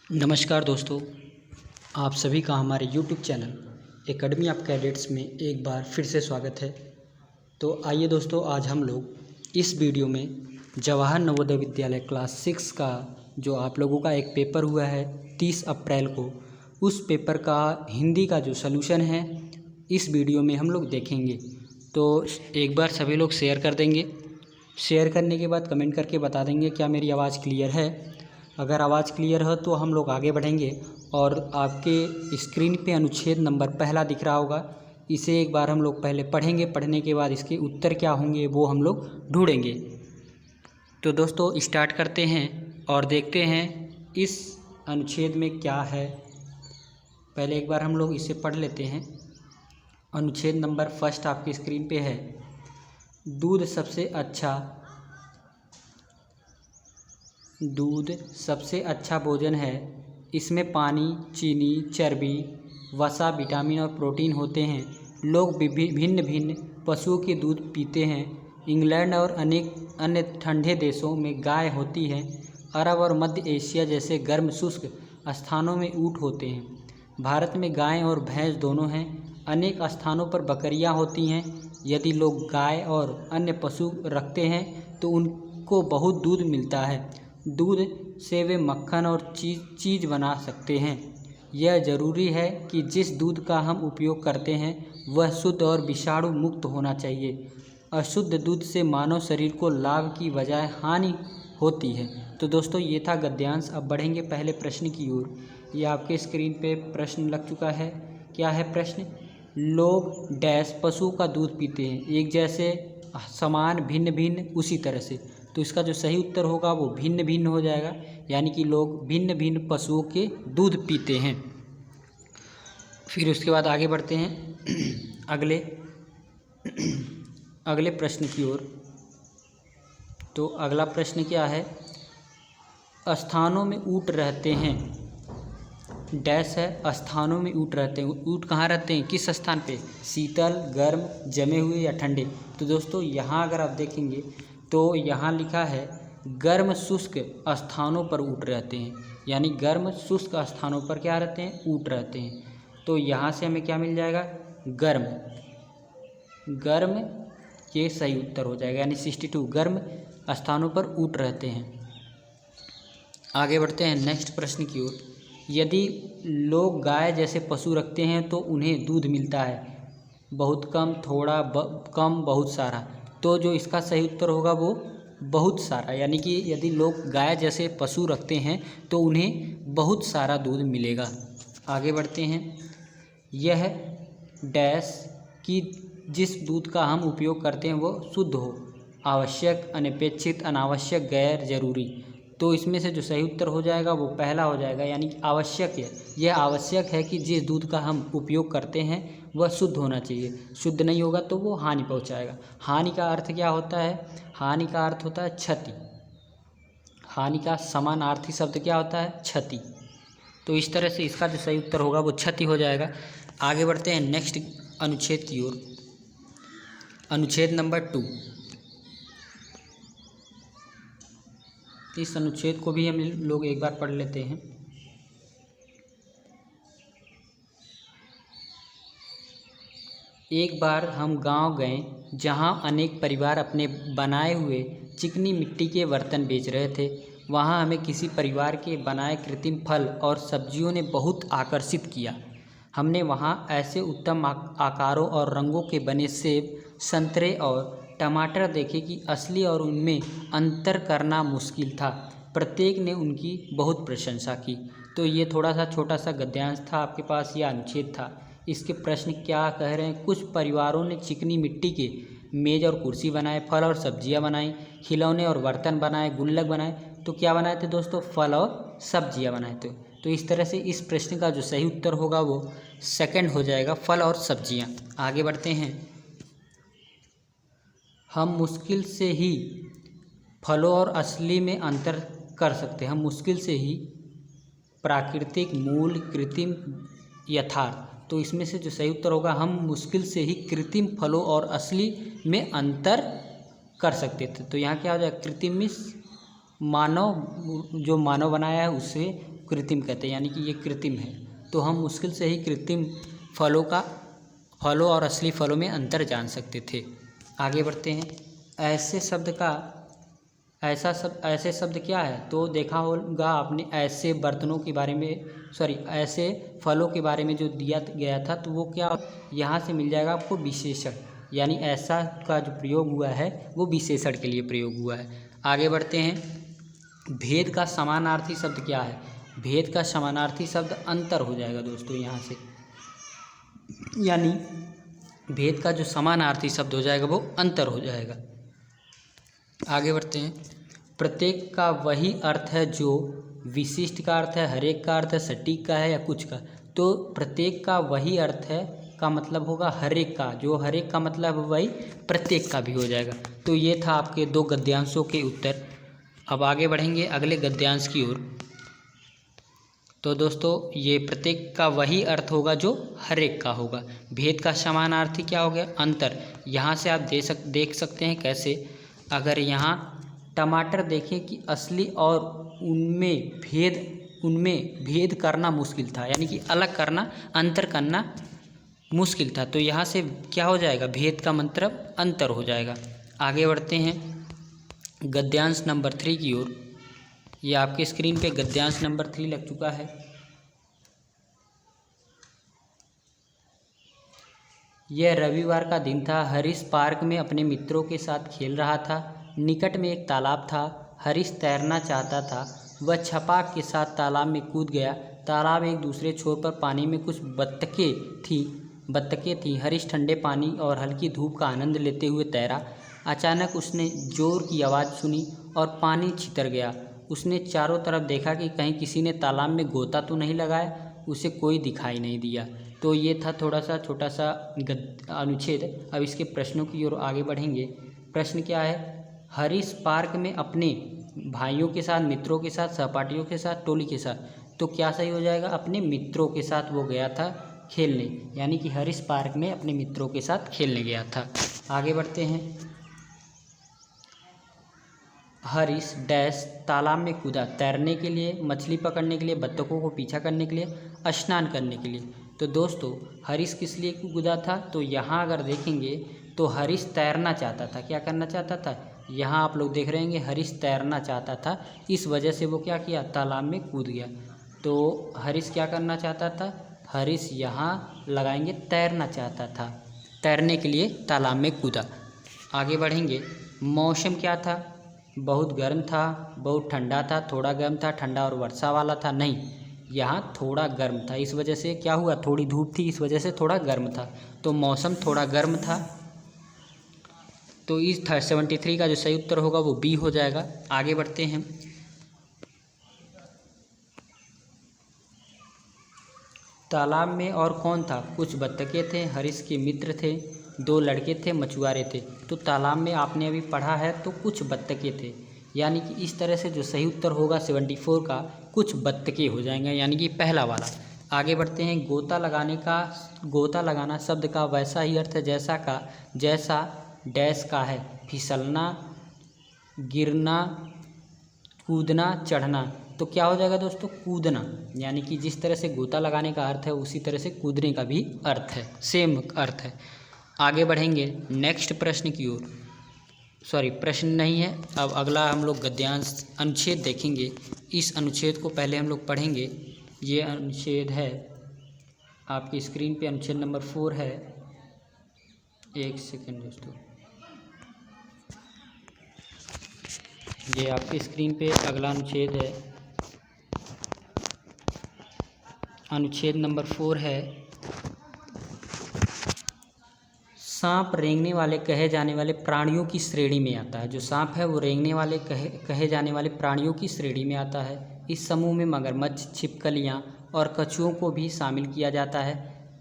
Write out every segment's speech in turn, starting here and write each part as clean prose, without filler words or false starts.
नमस्कार दोस्तों, आप सभी का हमारे YouTube channel academy of cadets में एक बार फिर से स्वागत है। तो आइए दोस्तों, आज हम लोग इस वीडियो में जवाहर नवोदय विद्यालय क्लास 6 का जो आप लोगों का एक पेपर हुआ है 30 अप्रैल को, उस पेपर का हिंदी का जो सलूशन है इस वीडियो में हम लोग देखेंगे। तो एक बार सभी लोग शेयर कर देंगे। शेयर करने के बाद कमेंट करके बता देंगे क्या मेरी आवाज़ क्लियर है। अगर आवाज़ क्लियर हो तो हम लोग आगे बढ़ेंगे। और आपके स्क्रीन पे अनुच्छेद नंबर पहला दिख रहा होगा, इसे एक बार हम लोग पहले पढ़ेंगे। पढ़ने के बाद इसके उत्तर क्या होंगे वो हम लोग ढूंढेंगे। तो दोस्तों स्टार्ट करते हैं और देखते हैं इस अनुच्छेद में क्या है। पहले एक बार हम लोग इसे पढ़ लेते हैं। अनुच्छेद नंबर फर्स्ट आपकी स्क्रीन पे है। दूध सबसे अच्छा भोजन है। इसमें पानी, चीनी, चर्बी, वसा, विटामिन और प्रोटीन होते हैं। लोग भिन्न भिन्न पशुओं के दूध पीते हैं। इंग्लैंड और अनेक अन्य ठंडे देशों में गाय होती है। अरब और मध्य एशिया जैसे गर्म शुष्क स्थानों में ऊँट होते हैं। भारत में गाय और भैंस दोनों हैं। अनेक स्थानों पर बकरियां होती हैं। यदि लोग गाय और अन्य पशु रखते हैं तो उनको बहुत दूध मिलता है। दूध से वे मक्खन और चीज़ बना सकते हैं। यह ज़रूरी है कि जिस दूध का हम उपयोग करते हैं वह शुद्ध और विषाणु मुक्त होना चाहिए। अशुद्ध दूध से मानव शरीर को लाभ की बजाय हानि होती है। तो दोस्तों ये था गद्यांश। अब बढ़ेंगे पहले प्रश्न की ओर। ये आपके स्क्रीन पे प्रश्न लग चुका है। क्या है प्रश्न? लोग डैश पशु का दूध पीते हैं, एक जैसे, समान, भिन्न भिन्न, उसी तरह से। तो इसका जो सही उत्तर होगा वो भिन्न भिन्न हो जाएगा, यानी कि लोग भिन्न भिन्न पशुओं के दूध पीते हैं। फिर उसके बाद आगे बढ़ते हैं अगले प्रश्न की ओर। तो अगला प्रश्न क्या है? स्थानों में ऊँट रहते हैं। डैश है, स्थानों में ऊँट रहते हैं। ऊँट कहाँ रहते हैं, किस स्थान पे? शीतल, गर्म, जमे हुए या ठंडे? तो दोस्तों यहाँ अगर आप देखेंगे तो यहाँ लिखा है गर्म शुष्क स्थानों पर ऊँट रहते हैं, यानी गर्म शुष्क स्थानों पर क्या रहते हैं? ऊँट रहते हैं। तो यहाँ से हमें क्या मिल जाएगा? गर्म ये सही उत्तर हो जाएगा, यानी 62 गर्म स्थानों पर ऊँट रहते हैं। आगे बढ़ते हैं नेक्स्ट प्रश्न की ओर। यदि लोग गाय जैसे पशु रखते हैं तो उन्हें दूध मिलता है बहुत कम, थोड़ा, कम, बहुत सारा। तो जो इसका सही उत्तर होगा वो बहुत सारा, यानी कि यदि लोग गाय जैसे पशु रखते हैं तो उन्हें बहुत सारा दूध मिलेगा। आगे बढ़ते हैं। यह डैश कि जिस दूध का हम उपयोग करते हैं वो शुद्ध हो, आवश्यक, अनपेक्षित, अनावश्यक, गैर जरूरी। तो इसमें से जो सही उत्तर हो जाएगा वो पहला हो जाएगा, यानी कि आवश्यक है। यह आवश्यक है कि जिस दूध का हम उपयोग करते हैं वह शुद्ध होना चाहिए। शुद्ध नहीं होगा तो वो हानि पहुंचाएगा। हानि का अर्थ क्या होता है? हानि का अर्थ होता है क्षति। हानि का समानार्थी शब्द क्या होता है? क्षति। तो इस तरह से इसका जो सही उत्तर होगा वो क्षति हो जाएगा। आगे बढ़ते हैं नेक्स्ट अनुच्छेद की ओर। अनुच्छेद नंबर 2। इस अनुच्छेद को भी हम लोग एक बार पढ़ लेते हैं। एक बार हम गांव गए जहां अनेक परिवार अपने बनाए हुए चिकनी मिट्टी के बर्तन बेच रहे थे। वहां हमें किसी परिवार के बनाए कृत्रिम फल और सब्जियों ने बहुत आकर्षित किया। हमने वहां ऐसे उत्तम आकारों और रंगों के बने सेब, संतरे और टमाटर देखे कि असली और उनमें अंतर करना मुश्किल था। प्रत्येक ने उनकी बहुत प्रशंसा की। तो ये थोड़ा सा छोटा सा गद्यांश था आपके पास, यह अनुच्छेद था। इसके प्रश्न क्या कह रहे हैं? कुछ परिवारों ने चिकनी मिट्टी के मेज और कुर्सी बनाए, फल और सब्जियां बनाई, खिलौने और बर्तन बनाए, गुल्लक बनाए। तो क्या बनाए थे दोस्तों? फल और सब्जियां बनाए थे। तो इस तरह से इस प्रश्न का जो सही उत्तर होगा वो सेकंड हो जाएगा, फल और सब्जियां। आगे बढ़ते हैं। हम मुश्किल से ही फलों और असली में अंतर कर सकते हैं। हम मुश्किल से ही प्राकृतिक, मूल, कृत्रिम, यथार्थ। तो इसमें से जो सही उत्तर होगा, हम मुश्किल से ही कृत्रिम फलों और असली में अंतर कर सकते थे। तो यहाँ क्या हो जाएगा? कृत्रिम मीन्स मानव, जो मानव बनाया है उससे कृत्रिम कहते हैं, यानी कि ये कृत्रिम है। तो हम मुश्किल से ही कृत्रिम फलों और असली फलों में अंतर जान सकते थे। आगे बढ़ते हैं। ऐसे शब्द क्या है? तो देखा होगा आपने, ऐसे बर्तनों के बारे में, ऐसे फलों के बारे में जो दिया गया था, तो वो क्या, यहाँ से मिल जाएगा आपको विशेषण, यानी ऐसा का जो प्रयोग हुआ है वो विशेषण के लिए प्रयोग हुआ है। आगे बढ़ते हैं। भेद का समानार्थी शब्द क्या है? भेद का समानार्थी शब्द अंतर हो जाएगा दोस्तों यहाँ से, यानी भेद का जो समानार्थी शब्द हो जाएगा वो अंतर हो जाएगा। आगे बढ़ते हैं। प्रत्येक का वही अर्थ है जो विशिष्ट का अर्थ है, हर एक का अर्थ है, सटीक का है या कुछ का। तो प्रत्येक का वही अर्थ है का मतलब होगा हर एक का, जो हर एक का मतलब वही प्रत्येक का भी हो जाएगा। तो ये था आपके 2 गद्यांशों के उत्तर। अब आगे बढ़ेंगे अगले गद्यांश की ओर। तो दोस्तों ये प्रत्येक का वही अर्थ होगा जो हर एक का होगा। भेद का समानार्थी क्या हो गया? अंतर। यहाँ से आप देख सकते हैं कैसे, अगर यहाँ टमाटर देखें कि असली और उनमें भेद करना मुश्किल था, यानी कि अलग करना, अंतर करना मुश्किल था। तो यहाँ से क्या हो जाएगा? भेद का मतलब अंतर हो जाएगा। आगे बढ़ते हैं गद्यांश नंबर 3 की ओर। ये आपके स्क्रीन पे गद्यांश नंबर 3 लग चुका है। यह रविवार का दिन था। हरीश पार्क में अपने मित्रों के साथ खेल रहा था। निकट में एक तालाब था। हरीश तैरना चाहता था। वह छपाक के साथ तालाब में कूद गया। तालाब एक दूसरे छोर पर पानी में कुछ बत्तखें थीं। हरीश ठंडे पानी और हल्की धूप का आनंद लेते हुए तैरा। अचानक उसने जोर की आवाज़ सुनी और पानी छितर गया। उसने चारों तरफ देखा कि कहीं किसी ने तालाब में गोता तो नहीं लगाया। उसे कोई दिखाई नहीं दिया। तो ये था थोड़ा सा छोटा सा अनुच्छेद। अब इसके प्रश्नों की ओर आगे बढ़ेंगे। प्रश्न क्या है? हरीश पार्क में अपने भाइयों के साथ, मित्रों के साथ, सहपाठियों के साथ, टोली के साथ। तो क्या सही हो जाएगा? अपने मित्रों के साथ वो गया था खेलने, यानी कि हरीश पार्क में अपने मित्रों के साथ खेलने गया था। आगे बढ़ते हैं। हरीश डैश तालाब में कूदा, तैरने के लिए, मछली पकड़ने के लिए, बत्तखों को पीछा करने के लिए, स्नान करने के लिए। तो दोस्तों हरीश किस लिए कूदा था? तो यहाँ अगर देखेंगे तो हरीश तैरना चाहता था। क्या करना चाहता था? यहाँ आप लोग देख रहे होंगे हरीश तैरना चाहता था, इस वजह से वो क्या किया? तालाब में कूद गया। तो हरीश क्या करना चाहता था? हरीश यहाँ लगाएंगे तैरना चाहता था, तैरने के लिए तालाब में कूदा। आगे बढ़ेंगे। मौसम क्या था? बहुत गर्म था, बहुत ठंडा था, थोड़ा गर्म था, ठंडा और वर्षा वाला था? नहीं, यहाँ थोड़ा गर्म था। इस वजह से क्या हुआ? थोड़ी धूप थी, इस वजह से थोड़ा गर्म था। तो मौसम थोड़ा गर्म था। तो इस 73 का जो सही उत्तर होगा वो बी हो जाएगा। आगे बढ़ते हैं। तालाब में और कौन था? कुछ बत्तखें थे, हरीश के मित्र थे, 2 लड़के थे, मछुआरे थे। तो तालाब में आपने अभी पढ़ा है तो कुछ बत्तखें थे, यानी कि इस तरह से जो सही उत्तर होगा 74 का कुछ बत्तखें हो जाएंगे, यानी कि पहला वाला। आगे बढ़ते हैं। गोता लगाना शब्द का वैसा ही अर्थ है जैसा डैश का है। फिसलना, गिरना, कूदना, चढ़ना। तो क्या हो जाएगा दोस्तों? कूदना, यानी कि जिस तरह से गोता लगाने का अर्थ है उसी तरह से कूदने का भी अर्थ है, सेम अर्थ है। आगे बढ़ेंगे नेक्स्ट प्रश्न की ओर। प्रश्न नहीं है, अब अगला हम लोग गद्यांश अनुच्छेद देखेंगे। इस अनुच्छेद को पहले हम लोग पढ़ेंगे। ये अनुच्छेद है आपकी स्क्रीन पे, अनुच्छेद नंबर 4 है। एक सेकेंड दोस्तों, ये आपकी स्क्रीन पे अगला अनुच्छेद है। अनुच्छेद नंबर 4 है। सांप रेंगने वाले कहे जाने वाले प्राणियों की श्रेणी में आता है। जो सांप है वो रेंगने वाले कहे जाने वाले प्राणियों की श्रेणी में आता है। इस समूह में मगरमच्छ, छिपकलियाँ और कछुओं को भी शामिल किया जाता है।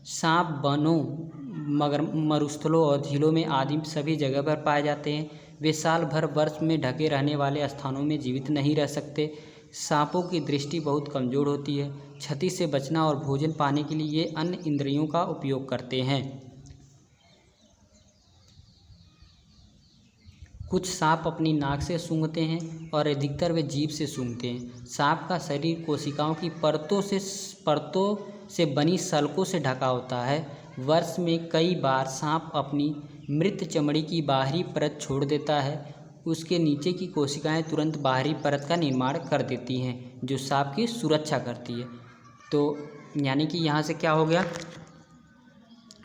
सांप वनों, मरुस्थलों और झीलों में आदि सभी जगह पर पाए जाते हैं। वे साल भर बर्फ में ढके रहने वाले स्थानों में जीवित नहीं रह सकते। सांपों की दृष्टि बहुत कमज़ोर होती है। क्षति से बचना और भोजन पाने के लिए ये अन्य इंद्रियों का उपयोग करते हैं। कुछ सांप अपनी नाक से सूंघते हैं और अधिकतर वे जीभ से सूंघते हैं। सांप का शरीर कोशिकाओं की परतों से बनी सल्कों से ढका होता है। वर्ष में कई बार सांप अपनी मृत चमड़ी की बाहरी परत छोड़ देता है। उसके नीचे की कोशिकाएं तुरंत बाहरी परत का निर्माण कर देती हैं, जो सांप की सुरक्षा करती है। तो यानी कि यहाँ से क्या हो गया,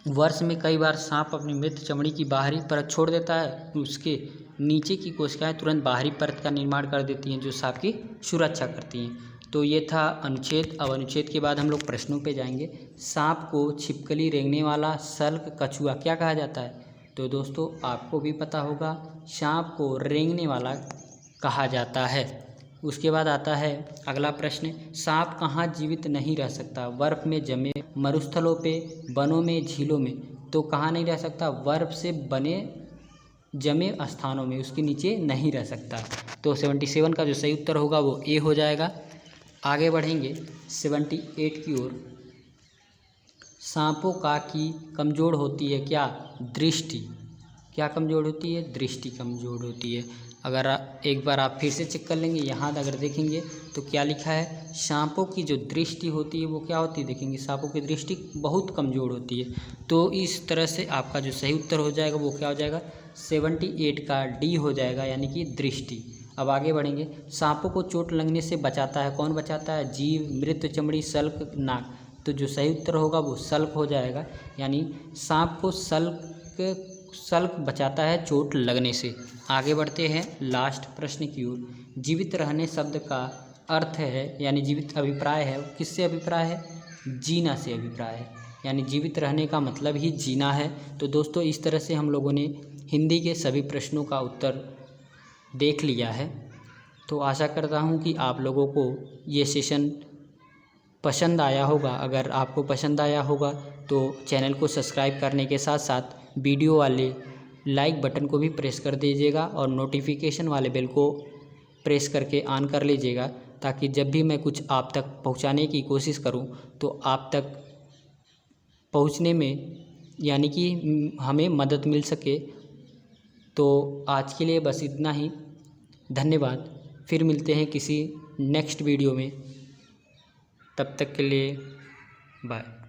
वर्ष में कई बार सांप अपनी मृत चमड़ी की बाहरी परत छोड़ देता है, उसके नीचे की कोशिकाएं तुरंत बाहरी परत का निर्माण कर देती हैं, जो सांप की सुरक्षा करती हैं। तो ये था अनुच्छेद। अब अनुच्छेद के बाद हम लोग प्रश्नों पे जाएंगे। सांप को छिपकली रेंगने वाला सल्क कछुआ क्या कहा जाता है? तो दोस्तों आपको भी पता होगा, सांप को रेंगने वाला कहा जाता है। उसके बाद आता है अगला प्रश्न, सांप कहाँ जीवित नहीं रह सकता? बर्फ में जमे मरुस्थलों पे, वनों में, झीलों में। तो कहाँ नहीं रह सकता? बर्फ से बने जमे स्थानों में, उसके नीचे नहीं रह सकता। तो 77 का जो सही उत्तर होगा वो ए हो जाएगा। आगे बढ़ेंगे 78 की ओर। सांपों का की कमज़ोर होती है क्या? दृष्टि। क्या कमज़ोर होती है? दृष्टि कमज़ोर होती है। अगर एक बार आप फिर से चेक कर लेंगे, यहाँ अगर देखेंगे तो क्या लिखा है, सांपों की जो दृष्टि होती है वो क्या होती है, देखेंगे सांपों की दृष्टि बहुत कमज़ोर होती है। तो इस तरह से आपका जो सही उत्तर हो जाएगा वो क्या हो जाएगा, 78 का डी हो जाएगा, यानी कि दृष्टि। अब आगे बढ़ेंगे। सांपों को चोट लगने से बचाता है, कौन बचाता है? जीभ, मृत चमड़ी, सल्क, नाक। तो जो सही उत्तर होगा वो सल्क हो जाएगा, यानी सांप को सल्क बचाता है चोट लगने से। आगे बढ़ते हैं लास्ट प्रश्न की ओर। जीवित रहने शब्द का अर्थ है, यानी जीवित अभिप्राय है, किससे अभिप्राय है? जीना से अभिप्राय है, यानी जीवित रहने का मतलब ही जीना है। तो दोस्तों इस तरह से हम लोगों ने हिंदी के सभी प्रश्नों का उत्तर देख लिया है। तो आशा करता हूँ कि आप लोगों को ये सेशन पसंद आया होगा। अगर आपको पसंद आया होगा तो चैनल को सब्सक्राइब करने के साथ साथ वीडियो वाले लाइक बटन को भी प्रेस कर दीजिएगा और नोटिफिकेशन वाले बेल को प्रेस करके ऑन कर लीजिएगा, ताकि जब भी मैं कुछ आप तक पहुंचाने की कोशिश करूं तो आप तक पहुंचने में यानी कि हमें मदद मिल सके। तो आज के लिए बस इतना ही। धन्यवाद। फिर मिलते हैं किसी नेक्स्ट वीडियो में। तब तक के लिए बाय।